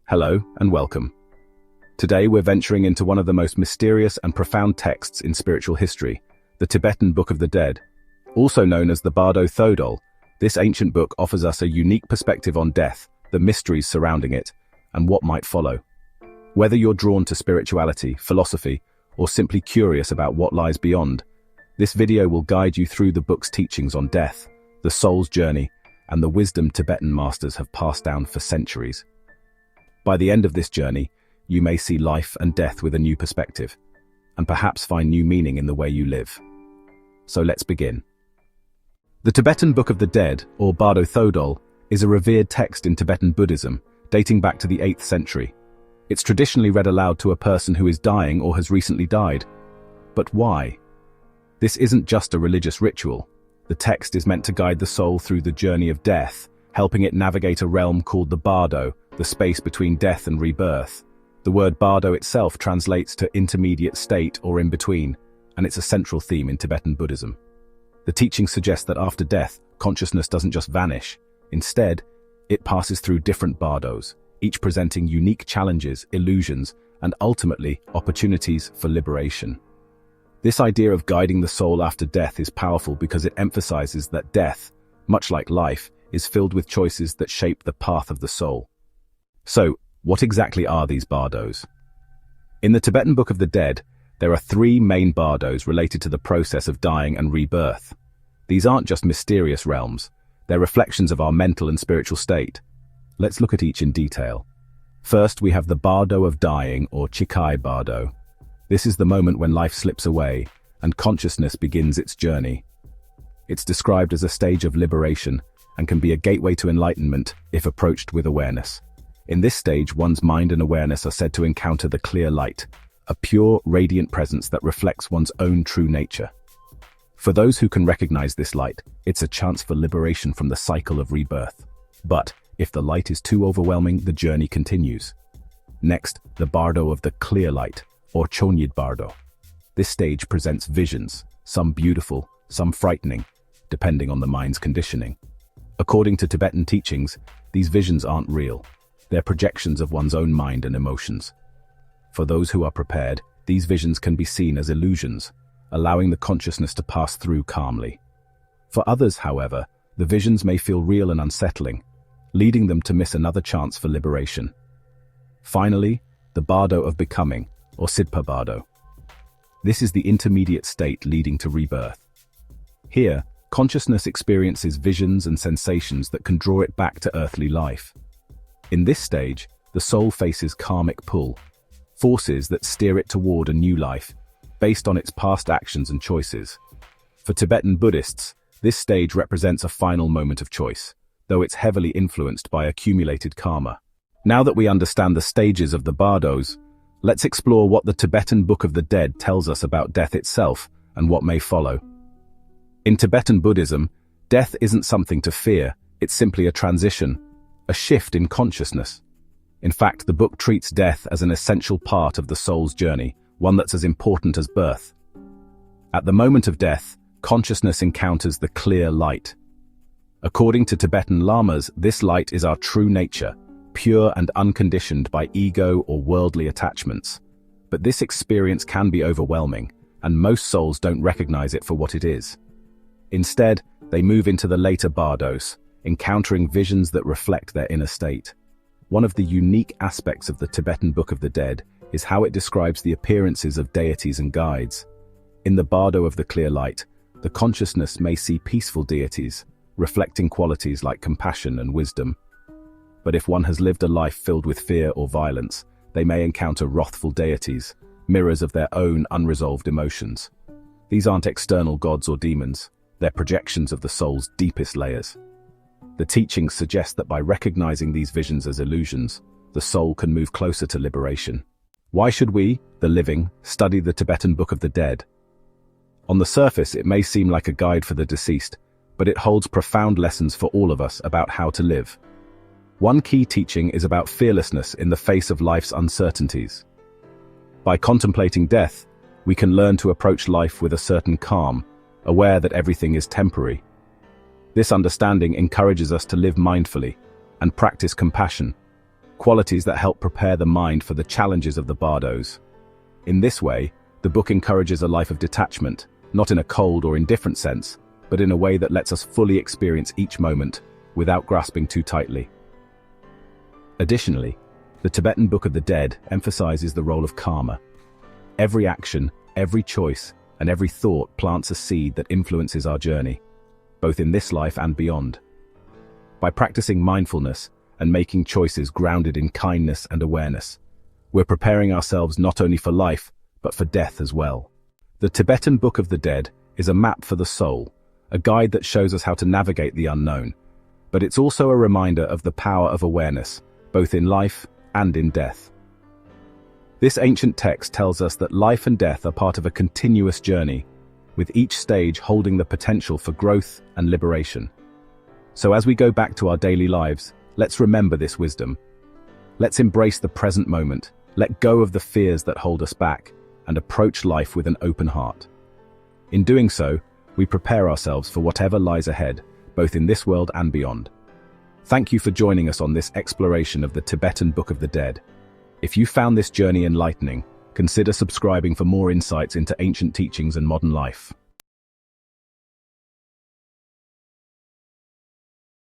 Hello and welcome. Today we're venturing into one of the most mysterious and profound texts in spiritual history, the Tibetan Book of the Dead. Also known as the Bardo Thodol, this ancient book offers us a unique perspective on death, the mysteries surrounding it, and what might follow. Whether you're drawn to spirituality, philosophy, or simply curious about what lies beyond, this video will guide you through the book's teachings on death, the soul's journey, and the wisdom Tibetan masters have passed down for centuries. By the end of this journey, you may see life and death with a new perspective, and perhaps find new meaning in the way you live. So let's begin. The Tibetan Book of the Dead, or Bardo Thodol, is a revered text in Tibetan Buddhism, dating back to the 8th century. It's traditionally read aloud to a person who is dying or has recently died. But why? This isn't just a religious ritual. The text is meant to guide the soul through the journey of death, helping it navigate a realm called the bardo, the space between death and rebirth. The word bardo itself translates to intermediate state or in between, and it's a central theme in Tibetan Buddhism. The teachings suggest that after death, consciousness doesn't just vanish. Instead, it passes through different bardos, each presenting unique challenges, illusions, and ultimately opportunities for liberation. This idea of guiding the soul after death is powerful because it emphasizes that death, much like life, is filled with choices that shape the path of the soul. So, what exactly are these bardos? In the Tibetan Book of the Dead, there are 3 main bardos related to the process of dying and rebirth. These aren't just mysterious realms, they're reflections of our mental and spiritual state. Let's look at each in detail. First, we have the bardo of dying, or Chikai bardo. This is the moment when life slips away, and consciousness begins its journey. It's described as a stage of liberation, and can be a gateway to enlightenment if approached with awareness. In this stage, one's mind and awareness are said to encounter the clear light, a pure, radiant presence that reflects one's own true nature. For those who can recognize this light, it's a chance for liberation from the cycle of rebirth. But if the light is too overwhelming, the journey continues. Next, the bardo of the clear light, or Chonyid bardo. This stage presents visions, some beautiful, some frightening, depending on the mind's conditioning. According to Tibetan teachings, these visions aren't real. They're projections of one's own mind and emotions. For those who are prepared, these visions can be seen as illusions, allowing the consciousness to pass through calmly. For others, however, the visions may feel real and unsettling, leading them to miss another chance for liberation. Finally, the bardo of becoming, or Sidpa bardo. This is the intermediate state leading to rebirth. Here, consciousness experiences visions and sensations that can draw it back to earthly life. In this stage, the soul faces karmic pull, forces that steer it toward a new life, based on its past actions and choices. For Tibetan Buddhists, this stage represents a final moment of choice, though it's heavily influenced by accumulated karma. Now that we understand the stages of the bardos, let's explore what the Tibetan Book of the Dead tells us about death itself and what may follow. In Tibetan Buddhism, death isn't something to fear, it's simply a transition, a shift in consciousness. In fact, the book treats death as an essential part of the soul's journey, one that's as important as birth. At the moment of death, consciousness encounters the clear light. According to Tibetan lamas, this light is our true nature, pure and unconditioned by ego or worldly attachments. But this experience can be overwhelming, and most souls don't recognize it for what it is. Instead, they move into the later bardos, encountering visions that reflect their inner state. One of the unique aspects of the Tibetan Book of the Dead is how it describes the appearances of deities and guides. In the bardo of the clear light, the consciousness may see peaceful deities, reflecting qualities like compassion and wisdom. But if one has lived a life filled with fear or violence, they may encounter wrathful deities, mirrors of their own unresolved emotions. These aren't external gods or demons, they're projections of the soul's deepest layers. The teachings suggest that by recognizing these visions as illusions, the soul can move closer to liberation. Why should we, the living, study the Tibetan Book of the Dead? On the surface, it may seem like a guide for the deceased, but it holds profound lessons for all of us about how to live. One key teaching is about fearlessness in the face of life's uncertainties. By contemplating death, we can learn to approach life with a certain calm, aware that everything is temporary. This understanding encourages us to live mindfully and practice compassion, qualities that help prepare the mind for the challenges of the bardos. In this way, the book encourages a life of detachment, not in a cold or indifferent sense, but in a way that lets us fully experience each moment without grasping too tightly. Additionally, the Tibetan Book of the Dead emphasizes the role of karma. Every action, every choice, and every thought plants a seed that influences our journey, both in this life and beyond. By practicing mindfulness and making choices grounded in kindness and awareness, we're preparing ourselves not only for life, but for death as well. The Tibetan Book of the Dead is a map for the soul, a guide that shows us how to navigate the unknown, but it's also a reminder of the power of awareness, both in life and in death. This ancient text tells us that life and death are part of a continuous journey, with each stage holding the potential for growth and liberation. So as we go back to our daily lives, let's remember this wisdom. Let's embrace the present moment, let go of the fears that hold us back, and approach life with an open heart. In doing so, we prepare ourselves for whatever lies ahead, both in this world and beyond. Thank you for joining us on this exploration of the Tibetan Book of the Dead. If you found this journey enlightening, consider subscribing for more insights into ancient teachings and modern life.